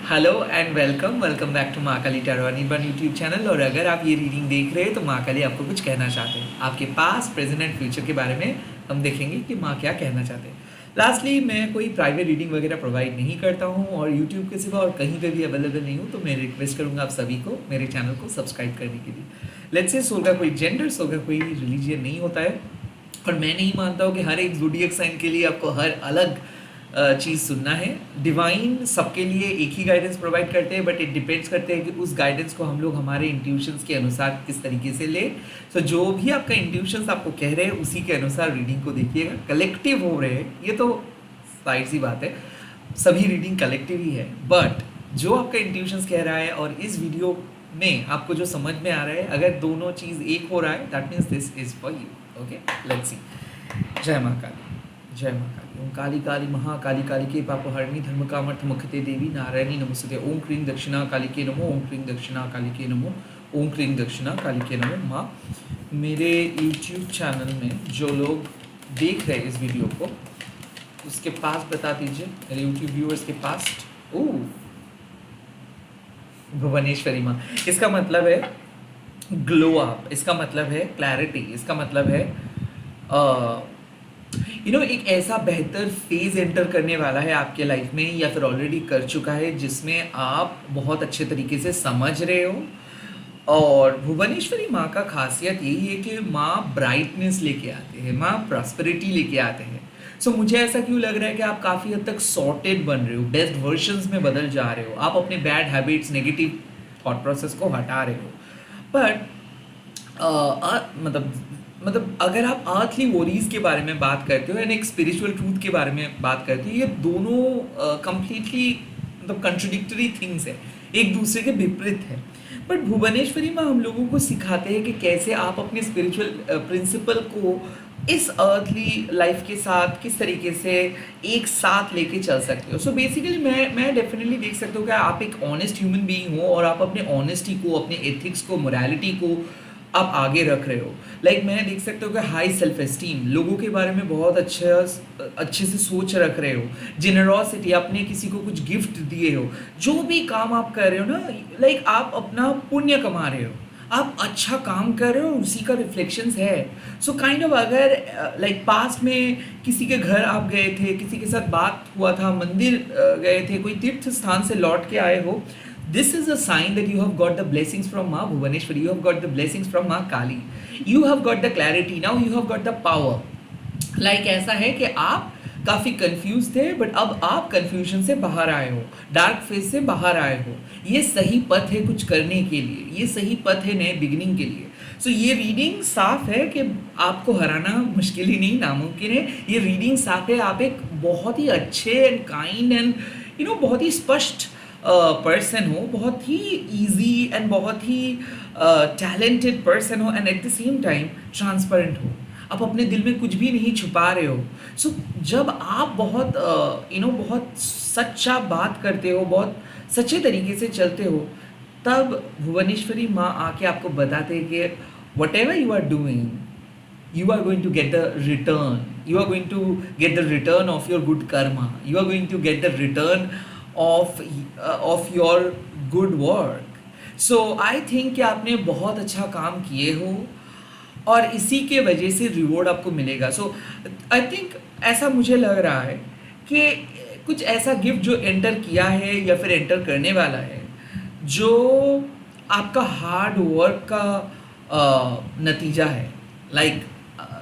Hello and welcome back to Maa Kali tarot Anirban YouTube channel. और अगर आप ये रीडिंग देख रहे हैं तो माँ काली आपको कुछ कहना चाहते हैं। आपके पास प्रेजेंट एंड फ्यूचर के बारे में हम देखेंगे कि माँ क्या कहना चाहते हैं। लास्टली, मैं कोई प्राइवेट रीडिंग वगैरह प्रोवाइड नहीं करता हूँ और यूट्यूब के सिवा और कहीं पे भी अवेलेबल नहीं हूँ, तो मैं रिक्वेस्ट करूँगा आप सभी को मेरे चैनल को सब्सक्राइब करने के लिए। लेट्स से सोल का कोई जेंडर, सोल का कोई रिलीजियन नहीं होता है और मैं नहीं मानता हूँ कि हर एक ज़ोडिएक साइन के लिए आपको हर अलग चीज़ सुनना है। डिवाइन सबके लिए एक ही गाइडेंस प्रोवाइड करते हैं, बट इट डिपेंड्स करते हैं कि उस गाइडेंस को हम लोग हमारे इंट्यूशंस के अनुसार किस तरीके से ले। सो जो भी आपका इंट्यूशंस आपको कह रहे हैं उसी के अनुसार रीडिंग को देखिएगा। कलेक्टिव हो रहे हैं ये तो साइड सी बात है, सभी रीडिंग कलेक्टिव ही है, बट जो आपका इंट्यूशंस कह रहा है और इस वीडियो में आपको जो समझ में आ रहा है, अगर दोनों चीज़ एक हो रहा है, that means this is for you. Okay, let's see. जय माँ काली, जय माँ काली। ओम काली काली महाकाली काली के पापहरणी धर्म कामर्थ मुखते देवी नारायणी नमस्ते। ओम क्रीं दक्षिणा काली के नमो, ओम क्रीं दक्षिणा काली के नमो, ओम क्रीं दक्षिणा काली के नमो। माँ, मेरे यूट्यूब चैनल में जो लोग देख रहे हैं इस वीडियो को, उसके पास बता दीजिए, मेरे यूट्यूब व्यूअर्स के पास। ओह, भुवनेश्वरी माँ, इसका मतलब है ग्लो अप, इसका मतलब है क्लैरिटी, इसका मतलब है एक ऐसा बेहतर फेज एंटर करने वाला है आपके लाइफ में, या फिर ऑलरेडी कर चुका है, जिसमें आप बहुत अच्छे तरीके से समझ रहे हो। और भुवनेश्वरी माँ का खासियत यही है कि माँ ब्राइटनेस लेके आते हैं, माँ प्रॉस्पेरिटी लेके आते हैं। सो मुझे ऐसा क्यों लग रहा है कि आप काफ़ी हद तक सॉर्टेड बन रहे हो, बेस्ट वर्जन्स में बदल जा रहे हो, आप अपने bad habits, negative thought process को हटा रहे हो। बट मतलब अगर आप अर्थली वोरीज के बारे में बात करते हो एंड एक स्पिरिचुअल ट्रूथ के बारे में बात करते हो, ये दोनों कंप्लीटली मतलब कंट्रोडिक्टरी थिंग्स है, एक दूसरे के विपरीत है। बट भुवनेश्वरी में हम लोगों को सिखाते हैं कि कैसे आप अपने स्पिरिचुअल प्रिंसिपल को इस अर्थली लाइफ के साथ किस तरीके से एक साथ लेके चल सकते हो। सो बेसिकली मैं डेफिनेटली देख सकता हूँ कि आप एक ऑनेस्ट ह्यूमन बीइंग हो और आप अपने ऑनेस्टी को, अपने एथिक्स को, मोरालिटी को आप आगे रख रहे हो। मैं देख सकता हूँ कि हाई सेल्फ एस्टीम, लोगों के बारे में बहुत अच्छे से सोच रख रहे हो। जेनरोसिटी, आपने किसी को कुछ गिफ्ट दिए हो, जो भी काम आप कर रहे हो ना, आप अपना पुण्य कमा रहे हो, आप अच्छा काम कर रहे हो, उसी का रिफ्लेक्शंस है। सो काइंड ऑफ अगर पास्ट में किसी के घर आप गए थे, किसी के साथ बात हुआ था, मंदिर गए थे, कोई तीर्थ स्थान से लौट के आए हो, this is a sign that you have got the blessings from Ma Bhuvaneshwari, you have got the blessings from Ma Kali, you have got the clarity, now you have got the power। ऐसा है कि आप काफ़ी confuse थे, but अब आप confusion से बाहर आए हो, डार्क फेज से बाहर आए हो। ये सही पथ है कुछ करने के लिए, ये सही पथ है नए बिगिनिंग के लिए। सो ये रीडिंग साफ है कि आपको हराना मुश्किल ही नहीं, नामुमकिन है। ये रीडिंग साफ है, आप एक बहुत ही अच्छे एंड काइंड एंड बहुत ही स्पष्ट पर्सन हो, बहुत ही इजी एंड बहुत ही टैलेंटेड पर्सन हो, and at the same time transparent हो। आप अपने दिल में कुछ भी नहीं छुपा रहे हो। सो जब आप बहुत बहुत सच्चा बात करते हो, बहुत सच्चे तरीके से चलते हो, तब भुवनेश्वरी माँ आके आपको बताते हैं कि whatever you are doing, you are going to get the return, you are going to get the return of your good karma, you are going to get the return of your good work। so I think कि आपने बहुत अच्छा काम किए हो और इसी के वजह से रिवॉर्ड आपको मिलेगा। सो आई थिंक ऐसा मुझे लग रहा है कि कुछ ऐसा गिफ्ट जो एंटर किया है या फिर एंटर करने वाला है, जो आपका हार्ड वर्क का नतीजा है।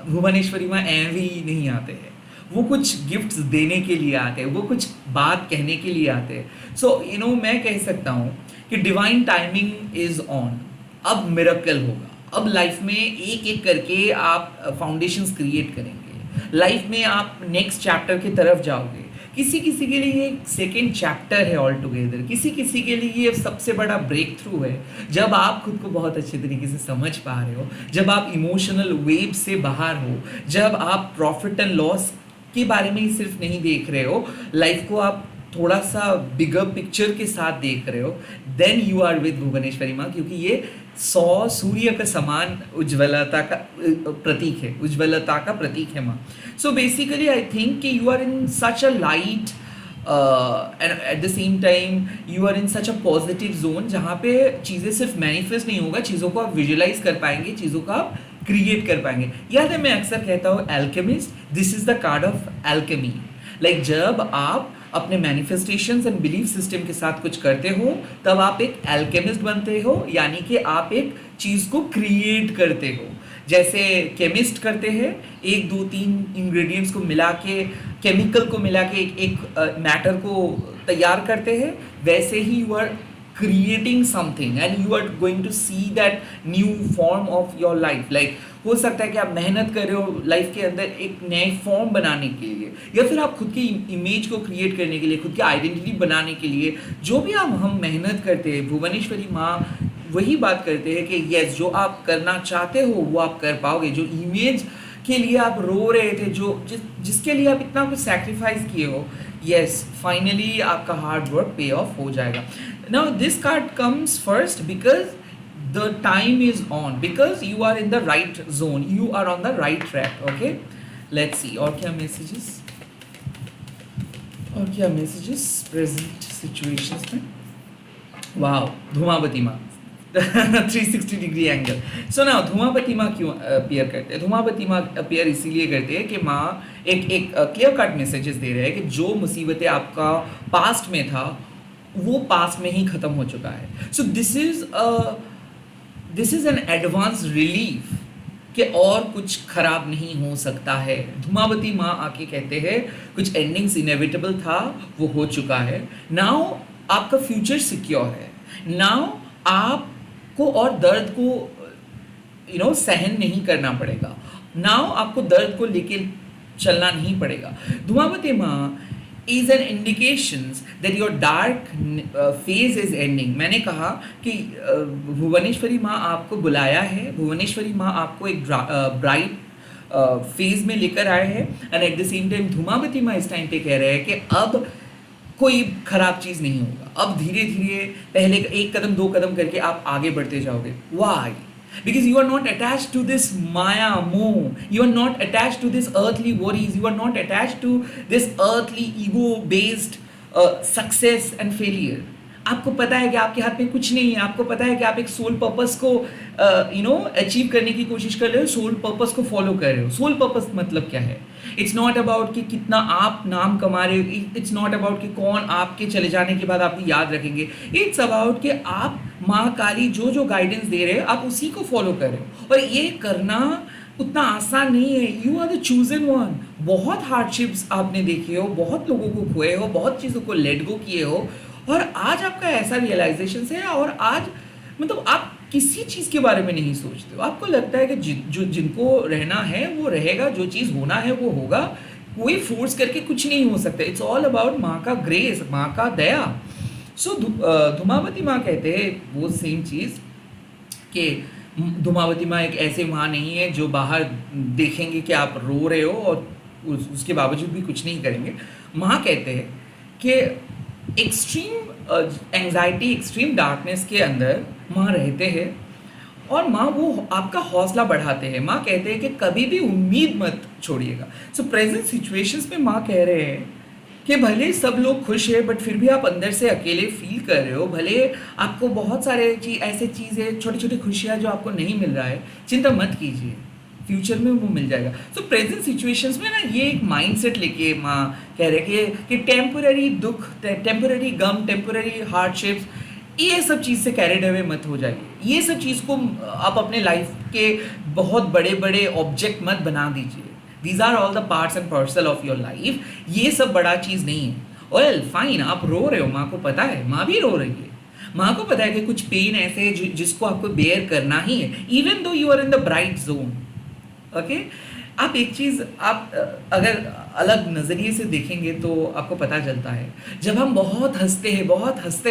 भुवनेश्वरी माँ एवी नहीं आते हैं, वो कुछ गिफ्ट्स देने के लिए आते हैं, वो कुछ बात कहने के लिए आते हैं। सो मैं कह सकता हूँ कि डिवाइन टाइमिंग इज ऑन। अब मिरेकल होगा, अब लाइफ में एक एक करके आप फाउंडेशंस क्रिएट करेंगे, लाइफ में आप नेक्स्ट चैप्टर की तरफ जाओगे। किसी किसी के लिए एक सेकेंड चैप्टर है ऑल टुगेदर, किसी किसी के लिए ये सबसे बड़ा ब्रेक थ्रू है, जब आप खुद को बहुत अच्छे तरीके से समझ पा रहे हो, जब आप इमोशनल वेव से बाहर हो, जब आप प्रॉफिट एंड लॉस के बारे में ही सिर्फ नहीं देख रहे हो, लाइफ को आप थोड़ा सा बिगर पिक्चर के साथ देख रहे हो, then you are with Bhuvaneshwari Maa, क्योंकि ये 100 सूर्य का समान उज्ज्वलता का प्रतीक है, उज्ज्वलता का प्रतीक है माँ। सो बेसिकली आई थिंक कि you are in such a light and at the same time you are in such a positive zone जहाँ पे चीज़ें सिर्फ मैनिफेस्ट नहीं होगा, चीज़ों को आप विजुलाइज कर पाएंगे, चीज़ों को आप क्रिएट कर पाएंगे। याद है मैं अक्सर कहता हूँ alchemist, this is the card of alchemy. Like जब आप अपने मैनिफेस्टेशंस एंड बिलीफ सिस्टम के साथ कुछ करते हो तब आप एक एल्केमिस्ट बनते हो, यानी कि आप एक चीज़ को क्रिएट करते हो। जैसे केमिस्ट करते हैं, एक दो तीन इंग्रेडिएंट्स को मिला के, केमिकल को मिला के एक मैटर को तैयार करते हैं, वैसे ही you are creating something and you are going to see that new form of your life। like हो सकता है कि आप मेहनत कर रहे हो लाइफ के अंदर एक नए फॉर्म बनाने के लिए, या फिर आप खुद की इमेज को क्रिएट करने के लिए, खुद की आइडेंटिटी बनाने के लिए, जो भी हम मेहनत करते हैं, भुवनेश्वरी माँ वही बात करते हैं कि यस, जो आप करना चाहते हो वो आप कर पाओगे। जो इमेज के लिए आप रो रहे थे, जिसके लिए आप इतना कुछ सैक्रिफाइस किए हो, यस, फाइनली आपका हार्ड वर्क पे ऑफ हो जाएगा। Now this card comes first because the time is on, because you are in the right zone, you are on the right track। okay, let's see और क्या messages, present situations में। Wow, Dhumavati माँ 360 degree angle. सो ना धूमावती माँ क्यों appear करते हैं? धूमावती माँ अपीयर इसीलिए करते हैं कि माँ एक क्लियर कट मैसेजेस दे रहे हैं कि जो मुसीबतें आपका पास्ट में था वो पास्ट में ही खत्म हो चुका है। So this is an advance relief कि और कुछ खराब नहीं हो सकता है। धूमावती माँ आके कहते हैं कुछ एंडिंग्स इनएविटेबल था वो हो चुका है। नाउ आपका फ्यूचर सिक्योर है। नाउ आपको और दर्द को सहन नहीं करना पड़ेगा। नाउ आपको दर्द को लेके चलना नहीं पड़ेगा। धूमावती माँ is an indications that your dark phase is ending। मैंने कहा कि भुवनेश्वरी माँ आपको बुलाया है, भुवनेश्वरी माँ आपको एक ब्राइट फेज में लेकर आए हैं, and at the same time Dhumavati माँ इस टाइम पे कह रहे हैं कि अब कोई खराब चीज़ नहीं होगा। अब धीरे धीरे पहले एक कदम दो कदम करके आप आगे बढ़ते जाओगे। Y? Because you are not attached to this Maya moh, you are not attached to this earthly worries, you are not attached to this earthly ego based success and failure। आपको पता है कि आपके हाथ में कुछ नहीं है। आपको पता है कि आप एक सोल पर्पस को अचीव करने की कोशिश कर रहे हो, सोल पर्पस को फॉलो कर रहे हो। सोल पर्पस मतलब क्या है? इट्स नॉट अबाउट कि कितना आप नाम कमा रहे हो, इट्स नॉट अबाउट कि कौन आपके चले जाने के बाद आपको याद रखेंगे। इट्स अबाउट कि आप माँ काली जो गाइडेंस दे रहे हो आप उसी को फॉलो कर रहे हो, और ये करना उतना आसान नहीं है। You are the chosen one. बहुत हार्डशिप्स आपने देखे हो, बहुत लोगों को खोए हो, बहुत चीज़ों को लेट गो किए हो, और आज आपका ऐसा रियलाइजेशन है, और आज मतलब आप किसी चीज़ के बारे में नहीं सोचते हो। आपको लगता है कि जिनको रहना है वो रहेगा, जो चीज़ होना है वो होगा, कोई फोर्स करके कुछ नहीं हो सकता। इट्स ऑल अबाउट माँ का ग्रेस, माँ का दया। सो धूमावती माँ कहते हैं वो सेम चीज़ कि धूमावती माँ एक ऐसे माँ नहीं है जो बाहर देखेंगे कि आप रो रहे हो और उसके बावजूद भी कुछ नहीं करेंगे। माँ कहते हैं कि एक्सट्रीम एंग्जाइटी, एक्सट्रीम डार्कनेस के अंदर माँ रहते हैं, और माँ वो आपका हौसला बढ़ाते हैं। माँ कहते हैं कि कभी भी उम्मीद मत छोड़िएगा। सो प्रेजेंट सिचुएशंस में माँ कह रहे हैं कि भले सब लोग खुश हैं बट फिर भी आप अंदर से अकेले फील कर रहे हो। भले आपको बहुत सारे ऐसे चीज़ें, छोटी छोटी खुशियाँ जो आपको नहीं मिल रहा है, चिंता मत कीजिए, फ्यूचर में वो मिल जाएगा। सो प्रेजेंट सिचुएशंस में ना ये एक माइंडसेट लेके माँ कह रहे हैं कि टेम्पोररी दुख, टेम्पोररी गम, टेम्पोररी हार्डशिप्स, ये सब चीज़ से कैरिड अवे मत हो जाइए। ये सब चीज़ को आप अपने लाइफ के बहुत बड़े बड़े ऑब्जेक्ट मत बना दीजिए। These are all the parts and parcel of your life। ये सब बड़ा चीज़ नहीं है। Well, fine, आप रो रहे हो, माँ को पता है, माँ भी रो रही है। माँ को पता है कि कुछ पेन ऐसे है जिसको आपको बेयर करना ही है, even though you are in the bright zone। Okay, आप एक चीज़ आप अगर अलग नज़रिए से देखेंगे तो आपको पता चलता है, जब हम बहुत हंसते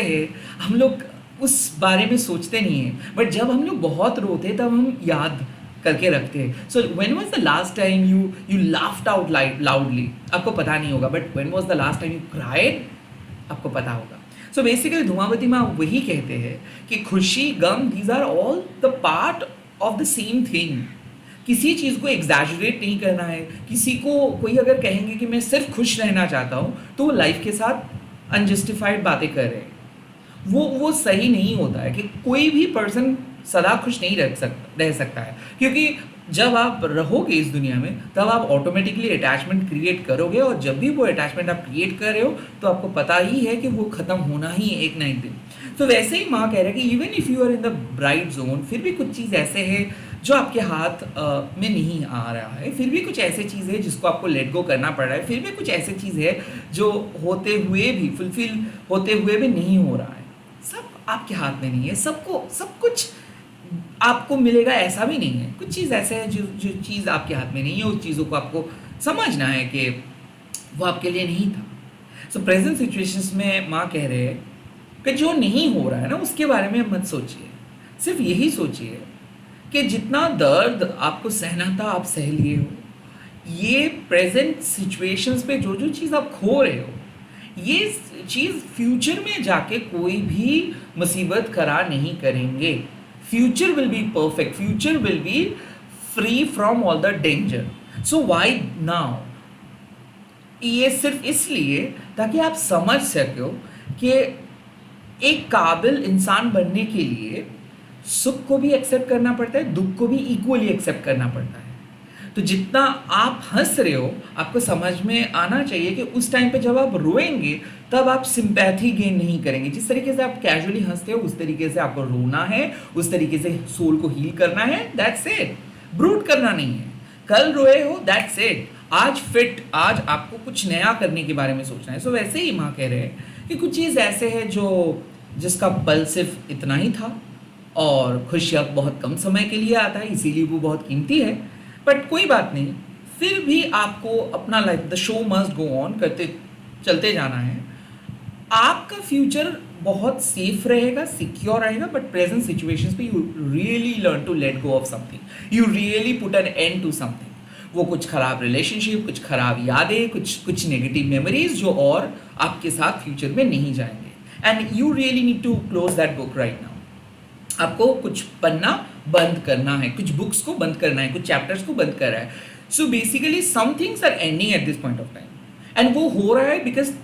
हैं हम लोग उस बारे में सोचते नहीं हैं, बट जब हम लोग बहुत रोते हैं तब हम याद करके रखते हैं। So when was the last time you laughed out loudly? आपको पता नहीं होगा, but when was the last time you cried? आपको पता होगा। सो बेसिकली धूमावती माँ वही कहते हैं कि खुशी, गम, these are all the part of the same thing. किसी चीज़ को एग्जैजरेट नहीं करना है। किसी को कोई अगर कहेंगे कि मैं सिर्फ खुश रहना चाहता हूँ, तो वो लाइफ के साथ अनजस्टिफाइड बातें कर रहे हैं। वो सही नहीं होता है कि कोई भी पर्सन सदा खुश नहीं रह सकता है, क्योंकि जब आप रहोगे इस दुनिया में तब आप ऑटोमेटिकली अटैचमेंट क्रिएट करोगे, और जब भी वो अटैचमेंट आप क्रिएट कर रहे हो तो आपको पता ही है कि वो ख़त्म होना ही है एक ना एक दिन। तो वैसे ही माँ कह रहे हैं कि even if you are in the bright zone, फिर भी कुछ चीज़ ऐसे है जो आपके हाथ में नहीं आ रहा है, फिर भी कुछ ऐसे चीज़ है जिसको आपको लेट गो करना पड़ रहा है, फिर भी कुछ ऐसे चीज़ है जो होते हुए भी फुलफिल होते हुए भी नहीं हो रहा है। सब आपके हाथ में नहीं है, सबको सब कुछ आपको मिलेगा ऐसा भी नहीं है। कुछ चीज़ ऐसे है जो जो चीज़ आपके हाथ में नहीं है, उस चीज़ों को आपको समझना है कि वो आपके लिए नहीं था। सो प्रेजेंट सिचुएशंस में माँ कह रहे हैं कि जो नहीं हो रहा है ना उसके बारे में मत सोचिए, सिर्फ यही सोचिए कि जितना दर्द आपको सहना था आप सह लिए हो। ये प्रेजेंट सिचुएशंस पे जो जो चीज़ आप खो रहे हो, ये चीज़ फ्यूचर में जाके कोई भी मुसीबत खड़ा नहीं करेंगे। Future will be perfect, future will be free from all the danger. So why now? ये सिर्फ इसलिए ताकि आप समझ सको कि एक काबिल इंसान बनने के लिए सुख को भी एक्सेप्ट करना पड़ता है, दुख को भी इक्वली एक्सेप्ट करना पड़ता है। तो जितना आप हंस रहे हो आपको समझ में आना चाहिए कि उस टाइम पे जब आप रोएंगे तब आप सिंपैथी गेन नहीं करेंगे। जिस तरीके से आप कैजुअली हंसते हो उस तरीके से आपको रोना है, उस तरीके से सोल को हील करना है। दैट्स इट, ब्रूट करना नहीं है। कल रोए हो, दैट्स इट। आज आज आपको कुछ नया करने के बारे में सोचना है। सो वैसे ही माँ कह रहे हैं कि कुछ चीज़ ऐसे है जो जिसका पल सिर्फ इतना ही था, और खुशियाँ बहुत कम समय के लिए आता है, इसीलिए वो बहुत कीमती है। बट कोई बात नहीं, फिर भी आपको अपना life, the show must go on करते चलते जाना है। आपका फ्यूचर बहुत सेफ रहेगा, सिक्योर रहेगा, बट प्रेजेंट सिचुएशंस पे you really learn to let go off something, you really put an end to something. वो कुछ खराब रिलेशनशिप, कुछ खराब यादें, कुछ नेगेटिव मेमोरीज जो और आपके साथ फ्यूचर में नहीं जाएंगे, and you really need to close that book right now. आपको कुछ पन्ना बंद करना है, कुछ बुक्स को बंद करना है, कुछ चैप्टर्स को बंद करना है। So basically some things are ending at this point of time, and वो हो रहा है बिकॉज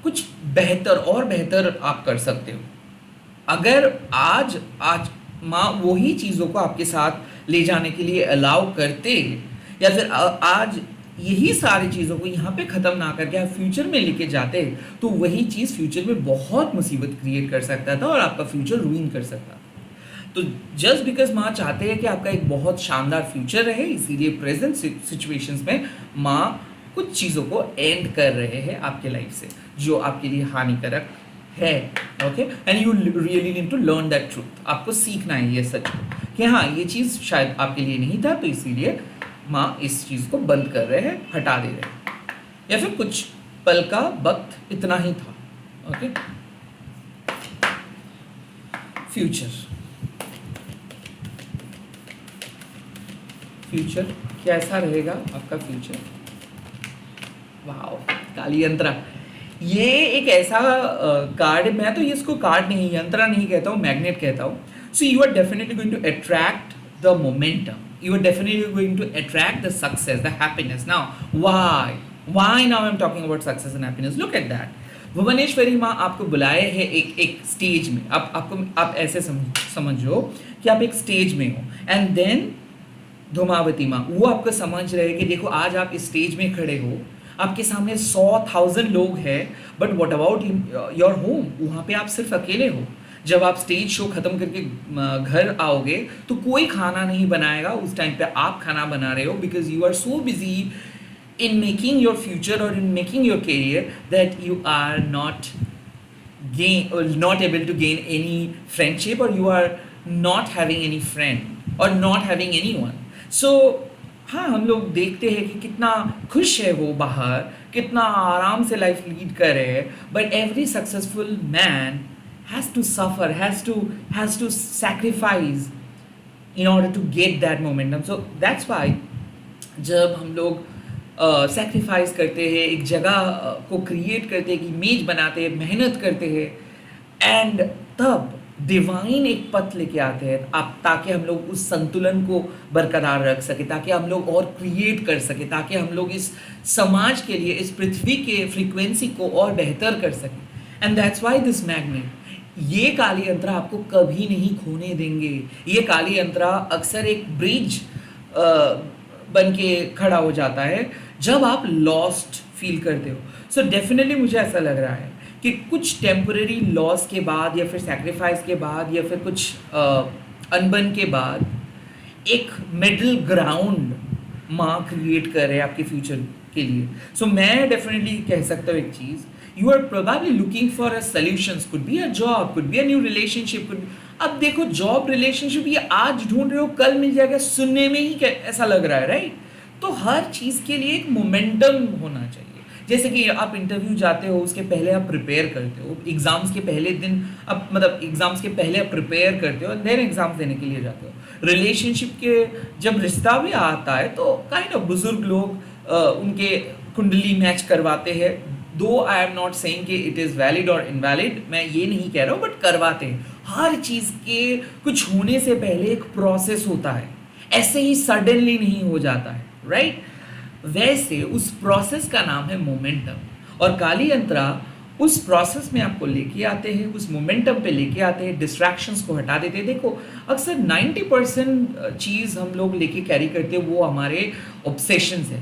कुछ बेहतर और बेहतर आप कर सकते हो। अगर आज माँ वही चीज़ों को आपके साथ ले जाने के लिए अलाउ करते, या फिर आज यही सारी चीज़ों को यहाँ पे ख़त्म ना करके आप फ्यूचर में लेके जाते, तो वही चीज़ फ्यूचर में बहुत मुसीबत क्रिएट कर सकता था और आपका फ्यूचर रूइन कर सकता था। तो जस्ट बिकॉज माँ चाहते हैं कि आपका एक बहुत शानदार फ्यूचर रहे, इसीलिए प्रेजेंट सिचुएशंस में माँ कुछ चीज़ों को एंड कर रहे हैं आपके लाइफ से जो आपके लिए हानिकारक है। Okay, and you really need to learn that truth. आपको सीखना है ये सच कि हाँ ये चीज़ शायद आपके लिए नहीं था, तो इसीलिए माँ इस चीज़ को बंद कर रहे हैं, हटा दे रहे हैं, या फिर कुछ पल का वक्त इतना ही था। ओके, फ्यूचर कैसा रहेगा आपका फ्यूचर? वाओ, काली यंत्रा। ये एक ऐसा कार्ड, मैं तो ये इसको कार्ड नहीं, यंत्रा नहीं कहता हूँ, मैग्नेट कहता हूँ। So you are definitely going to attract the momentum, you are definitely going to attract the success, the happiness. Now why now I'm talking about success and happiness? Look at that. Bhuvaneshwari माँ आपको बुलाए हैं एक stage में। आप ऐसे समझो कि आप एक स्टेज में हो, एंड देन धूमावती माँ वो आपको समझ रहे हैं कि देखो आज आप इस स्टेज में खड़े हो, आपके सामने 100,000 लोग हैं, but what about your home? वहाँ पे आप सिर्फ अकेले हो। जब आप स्टेज शो ख़त्म करके घर आओगे तो कोई खाना नहीं बनाएगा, उस टाइम पे आप खाना बना रहे हो, because you are so busy in making your future और in making your career that you are not able to gain any friendship, और you are not having any friend और not having any one. So हाँ, हम लोग देखते हैं कि कितना खुश है वो बाहर, कितना आराम से लाइफ लीड कर रहे हैं, but every successful man has to suffer, has to sacrifice in order to get that momentum. So that's why जब हम लोग sacrifice करते हैं, एक जगह को create करते हैं, एक इमेज बनाते हैं, मेहनत करते हैं, and तब डिवाइन एक पथ लेके आते हैं आप, ताकि हम लोग उस संतुलन को बरकरार रख सके, ताकि हम लोग और क्रिएट कर सके, ताकि हम लोग इस समाज के लिए, इस पृथ्वी के फ्रीक्वेंसी को और बेहतर कर सके। And that's why this magnet, ये काली यंत्रा आपको कभी नहीं खोने देंगे। ये काली यंत्रा अक्सर एक ब्रिज बन के खड़ा हो जाता है जब आप लॉस्ट फील करते हो। सो डेफिनेटली मुझे ऐसा लग रहा है कि कुछ टेम्पररी लॉस के बाद, या फिर सैक्रिफाइस के बाद, या फिर कुछ अनबन के बाद एक मिडिल ग्राउंड माँ क्रिएट कर रहे हैं आपके फ्यूचर के लिए। सो मैं डेफिनेटली कह सकता हूँ एक चीज़, you are probably looking for a solutions, could be a job, could be a new relationship, could. अब देखो जॉब रिलेशनशिप ये आज ढूंढ रहे हो कल मिल जाएगा, सुनने में ही ऐसा लग रहा है, राइट? तो हर चीज़ के लिए एक मोमेंटम होना चाहिए। जैसे कि आप इंटरव्यू जाते हो, उसके पहले आप प्रिपेयर करते हो, एग्जाम्स के पहले दिन आप, मतलब एग्जाम्स के पहले आप प्रिपेयर करते हो, देन एग्जाम्स देने के लिए जाते हो। रिलेशनशिप के जब रिश्ता भी आता है तो काइंड ऑफ बुजुर्ग लोग उनके कुंडली मैच करवाते हैं। दो आई एम नॉट सेइंग कि इट इज़ वैलिड और इनवैलिड, मैं ये नहीं कह रहा हूँ, बट करवाते हैं। हर चीज़ के कुछ होने से पहले एक प्रोसेस होता है, ऐसे ही सडनली नहीं हो जाता है, राइट? वैसे उस प्रोसेस का नाम है मोमेंटम, और काली यंत्रा उस प्रोसेस में आपको लेके आते हैं, उस मोमेंटम पे लेके आते हैं, डिस्ट्रैक्शंस को हटा देते हैं। देखो अक्सर 90% चीज़ हम लोग लेके कैरी करते हैं, वो हमारे ऑब्सेशंस है।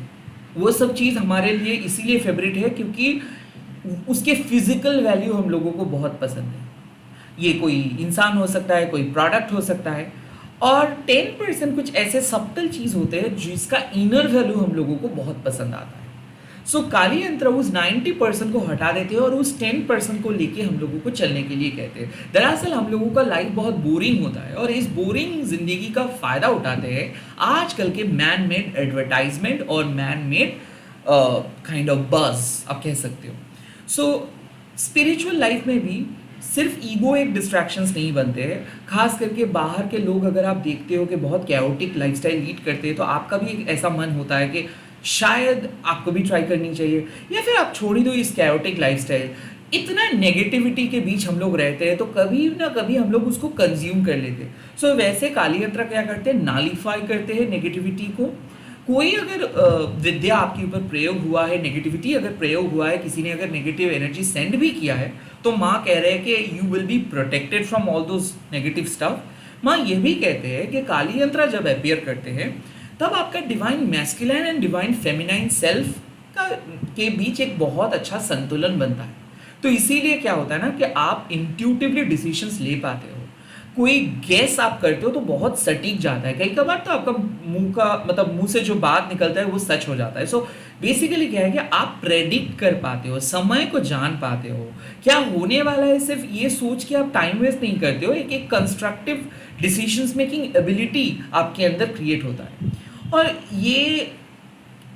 वो सब चीज़ हमारे लिए इसीलिए फेवरेट है क्योंकि उसके फिजिकल वैल्यू हम लोगों को बहुत पसंद है। ये कोई इंसान हो सकता है, कोई प्रोडक्ट हो सकता है, और 10% कुछ ऐसे सब्टल चीज़ होते हैं जिसका इनर वैल्यू हम लोगों को बहुत पसंद आता है। सो काली यंत्र उस 90% को हटा देते हैं और उस 10% को लेके हम लोगों को चलने के लिए कहते हैं। दरअसल हम लोगों का लाइफ बहुत बोरिंग होता है, और इस बोरिंग जिंदगी का फ़ायदा उठाते हैं आजकल के मैन मेड एडवर्टाइजमेंट और man made kind of buzz आप कह सकते हो। सो स्पिरिचुअल लाइफ में भी सिर्फ ईगो एक डिस्ट्रैक्शंस नहीं बनते हैं। खास करके बाहर के लोग अगर आप देखते हो कि बहुत कैओटिक लाइफस्टाइल लीड करते हैं, तो आपका भी एक ऐसा मन होता है कि शायद आपको भी ट्राई करनी चाहिए, या फिर आप छोड़ ही दो इस कैओटिक लाइफस्टाइल। इतना नेगेटिविटी के बीच हम लोग रहते हैं तो कभी ना कभी हम लोग उसको कंज्यूम कर लेते हैं। सो वैसे काली यंत्र क्या करते हैं, नालीफाई करते हैं नेगेटिविटी को। कोई अगर विद्या आपके ऊपर प्रयोग हुआ है, नेगेटिविटी अगर प्रयोग हुआ है, किसी ने अगर नेगेटिव एनर्जी सेंड भी किया है, तो माँ कह रहे हैं कि you will be protected from all those negative stuff. माँ ये भी कहते हैं कि काली यंत्र जब अपीयर करते हैं तब आपका divine masculine and divine feminine self का के बीच एक बहुत अच्छा संतुलन बनता है। तो इसीलिए क्या होता है ना कि आप इंट्यूटिवली डिसीजंस ले पाते हो। कोई गेस आप करते हो तो बहुत सटीक जाता है, कई कबार तो आपका मुंह का मतलब मुंह से जो बात निकलता है वो सच हो जाता है। सो बेसिकली क्या है कि आप प्रेडिक्ट कर पाते हो, समय को जान पाते हो, क्या होने वाला है, सिर्फ ये सोच के आप टाइम वेस्ट नहीं करते हो। एक कंस्ट्रक्टिव डिसीजंस मेकिंग एबिलिटी आपके अंदर क्रिएट होता है। और ये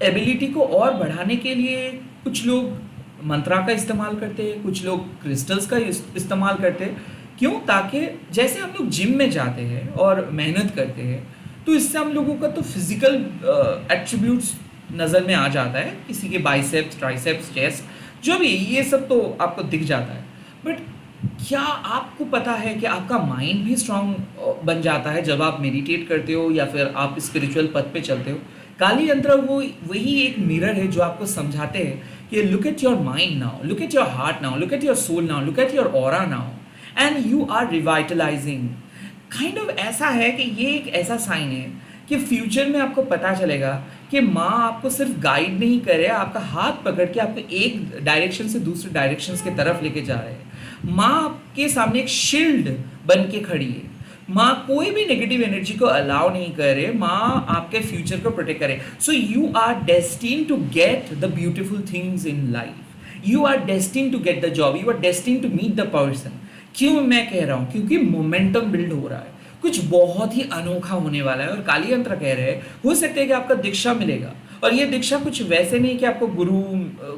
एबिलिटी को और बढ़ाने के लिए कुछ लोग मंत्रा का इस्तेमाल करते हैं, कुछ लोग क्रिस्टल्स का इस्तेमाल करते हैं। क्यों? ताकि जैसे हम लोग जिम में जाते हैं और मेहनत करते हैं, तो इससे हम लोगों का तो फिजिकल एट्रीब्यूट्स नज़र में आ जाता है, किसी के बाइसेप्स, ट्राइसेप्स, चेस्ट, जो भी ये सब तो आपको दिख जाता है। बट क्या आपको पता है कि आपका माइंड भी स्ट्रांग बन जाता है जब आप मेडिटेट करते हो या फिर आप स्पिरिचुअल पथ पे चलते हो? काली यंत्र वो वही एक मिरर है जो आपको समझाते हैं कि look at your mind now, look at your heart now, look at your soul now, look at your aura now, and you are revitalising. Kind of ऐसा है कि ये एक ऐसा साइन है कि फ्यूचर में आपको पता चलेगा कि माँ आपको सिर्फ गाइड नहीं कर रहे, आपका हाथ पकड़ के आपको एक डायरेक्शन से दूसरे डायरेक्शंस की तरफ लेके जा रहे हैं। माँ आपके सामने एक शील्ड बन के खड़ी है। माँ कोई भी नेगेटिव एनर्जी को अलाउ नहीं कर रहे, माँ आपके फ्यूचर को प्रोटेक्ट करे। So you are destined to get the beautiful things in life, you are destined to get the job, you are destined to meet the person. क्यों मैं कह रहा हूँ? क्योंकि मोमेंटम बिल्ड हो रहा है, कुछ बहुत ही अनोखा होने वाला है। और काली यंत्र कह रहे हैं हो सकता है कि आपका दीक्षा मिलेगा, और ये दीक्षा कुछ वैसे नहीं कि आपको गुरु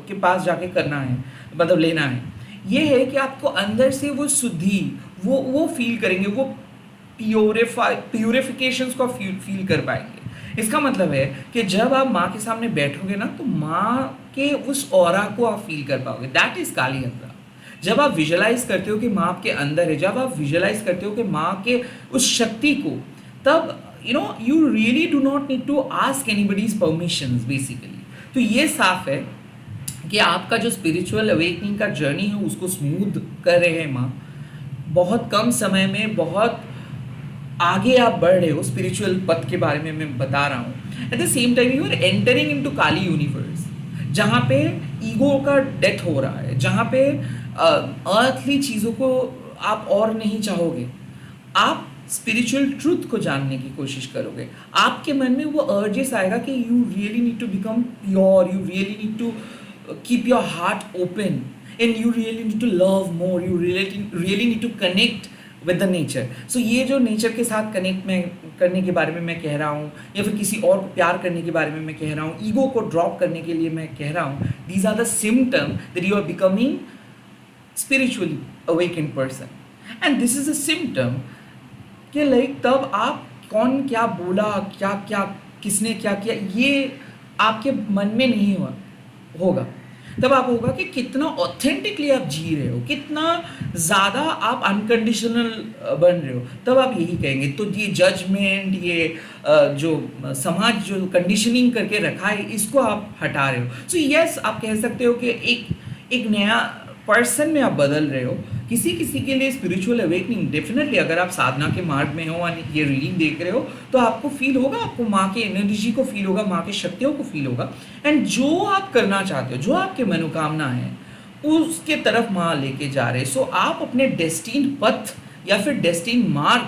के पास जाके करना है, मतलब लेना है। ये है कि आपको अंदर से वो शुद्धि वो फील करेंगे, वो प्यूरिफिकेशंस को फील कर पाएंगे। इसका मतलब है कि जब आप माँ के सामने बैठोगे ना, तो माँ के उस ऑरा को आप फील कर पाओगे। दैट इज काली यंत्र। जब आप विजुअलाइज करते हो कि माँ आपके अंदर है, जब आप विजुअलाइज करते हो कि माँ के उस शक्ति को, तब you really do not need to ask anybody's permissions basically. तो ये साफ है कि आपका जो स्पिरिचुअल अवेकनिंग का जर्नी है उसको स्मूथ कर रहे हैं माँ। बहुत कम समय में बहुत आगे आप बढ़ रहे हो स्पिरिचुअल पथ के बारे में मैं बता रहा हूँ। At the same time you are entering into Kali universe, जहाँ पे ईगो का डेथ हो रहा है, जहाँ पे अर्थली चीज़ों को आप और नहीं चाहोगे, आप स्पिरिचुअल ट्रूथ को जानने की कोशिश करोगे। आपके मन में वो अर्जेस आएगा कि you really need to become pure, you really need to keep your heart open, and you really need to love more, you really need to connect with the nature. So ये जो nature के साथ connect में करने के बारे में मैं कह रहा हूँ, या फिर किसी और को प्यार करने के बारे में मैं कह रहा हूँ, ईगो को ड्रॉप करने के लिए मैं कह रहा हूँ, these are the symptom that you are becoming spiritually awakened person. And this is a symptom कि लाइक तब आप कौन क्या बोला, क्या क्या किसने क्या किया, ये आपके मन में नहीं होगा। तब आप होगा कि कितना ऑथेंटिकली आप जी रहे हो, कितना ज़्यादा आप अनकंडीशनल बन रहे हो, तब आप यही कहेंगे। तो ये जजमेंट, ये जो समाज जो कंडीशनिंग करके रखा है, इसको आप हटा रहे हो। सो यस, आप कह सकते हो कि एक नया पर्सन में आप बदल रहे हो। किसी किसी के लिए स्पिरिचुअल अवेकनिंग डेफिनेटली, अगर आप साधना के मार्ग में हो और ये रीडिंग देख रहे हो, तो आपको फील होगा, आपको माँ की एनर्जी को फील होगा, माँ की शक्तियों को फील होगा। एंड जो आप करना चाहते हो, जो आपके मनोकामना है, उसके तरफ माँ लेके जा रहे हैं। सो आप अपने डेस्टिन पथ या फिर डेस्टिन मार्ग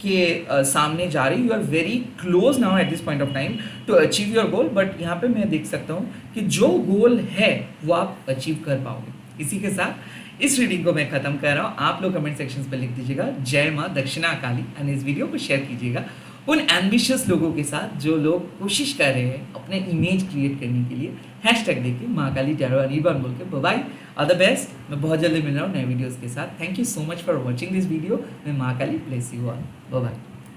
के सामने जा रही, you are very close now at this point of time to achieve your goal. But यहाँ पे मैं देख सकता हूँ कि जो गोल है वो आप अचीव कर पाओगे। इसी के साथ इस रीडिंग को मैं ख़त्म कर रहा हूँ। आप लोग कमेंट सेक्शंस पे लिख दीजिएगा जय माँ दक्षिणा काली, एंड इस वीडियो को शेयर कीजिएगा उन एम्बिशियस लोगों के साथ जो लोग कोशिश कर रहे हैं अपने इमेज क्रिएट करने के लिए। हैशटैग देखिए माँ काली टैरो अनिर्बान बोल के। Bye, all the best. मैं बहुत जल्दी मिल रहा हूँ नए वीडियोज़ के साथ। Thank you so much for watching this video. मैं माँ काली ब्लेस यू ऑल। बाय।